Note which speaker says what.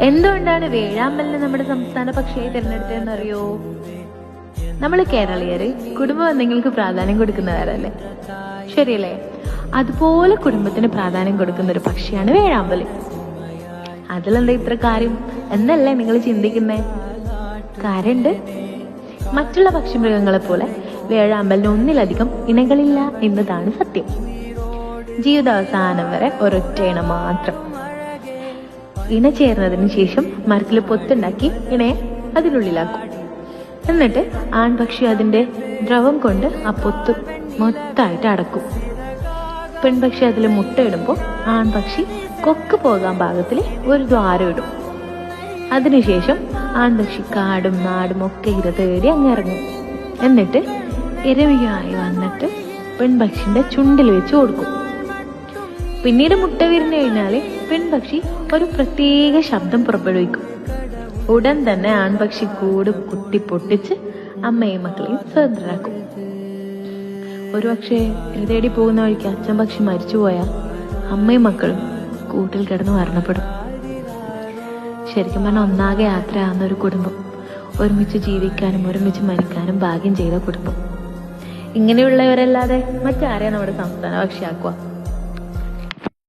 Speaker 1: എന്തുകൊണ്ടാണ് വേഴാമ്പലിനെ നമ്മുടെ സംസ്ഥാന പക്ഷിയായി തിരഞ്ഞെടുത്തതെന്ന് അറിയോ? നമ്മൾ കേരളീയര് കുടുംബ ബന്ധങ്ങൾക്ക് പ്രാധാന്യം കൊടുക്കുന്നവരല്ലേ, ശരിയല്ലേ? അതുപോലെ കുടുംബത്തിന് പ്രാധാന്യം കൊടുക്കുന്ന ഒരു പക്ഷിയാണ് വേഴാമ്പല്. അതിലെന്താ ഇത്ര കാര്യം എന്നല്ലേ നിങ്ങൾ ചിന്തിക്കുന്നേ? കാര്യണ്ട്. മറ്റുള്ള പക്ഷിമൃഗങ്ങളെ പോലെ വേഴാമ്പലിന് ഒന്നിലധികം ഇണകളില്ല എന്നതാണ് സത്യം. ജീവിതാവസാനം വരെ ഒരൊറ്റ ഇണ മാത്രം. ഇണ ചേർന്നതിന് ശേഷം മരത്തിൽ പൊത്തുണ്ടാക്കി ഇണയെ അതിനുള്ളിലാക്കും. എന്നിട്ട് ആൺപക്ഷി അതിന്റെ ദ്രവം കൊണ്ട് ആ പൊത്ത് മൊത്തമായിട്ട് അടക്കും. പെൺപക്ഷി അതിൽ മുട്ടയിടുമ്പോൾ ആൺപക്ഷി കൊക്ക് പോകാൻ പാകത്തിൽ ഒരു ദ്വാരം ഇടും. അതിനുശേഷം ആൺപക്ഷി കാടും നാടും ഒക്കെ ഇര തേടി അങ്ങിറങ്ങും. എന്നിട്ട് ഇരവിയായി വന്നിട്ട് പെൺപക്ഷിന്റെ ചുണ്ടിൽ വെച്ച് കൊടുക്കും. പിന്നീട് മുട്ട വിരിഞ്ഞു കഴിഞ്ഞാല് പെൺപക്ഷി ഒരു പ്രത്യേക ശബ്ദം പുറപ്പെടുവിക്കും. ഉടൻ തന്നെ ആൺപക്ഷി കൂട് കുത്തി പൊട്ടിച്ച് അമ്മയും മക്കളെയും സ്വതന്ത്രരാക്കും. ഒരുപക്ഷെ തേടി പോകുന്ന വഴിക്ക് അച്ഛൻ പക്ഷി മരിച്ചുപോയാൽ അമ്മയും മക്കളും കൂട്ടിൽ കിടന്ന് മരണപ്പെടും. ശരിക്കും പറഞ്ഞാൽ ഒന്നാകെ യാത്രയാകുന്ന ഒരു കുടുംബം, ഒരുമിച്ച് ജീവിക്കാനും ഒരുമിച്ച് മരിക്കാനും ഭാഗ്യം ചെയ്ത കുടുംബം. ഇങ്ങനെയുള്ളവരല്ലാതെ മറ്റാരെയാ നമ്മുടെ സംസ്ഥാന പക്ഷിയാക്കുക?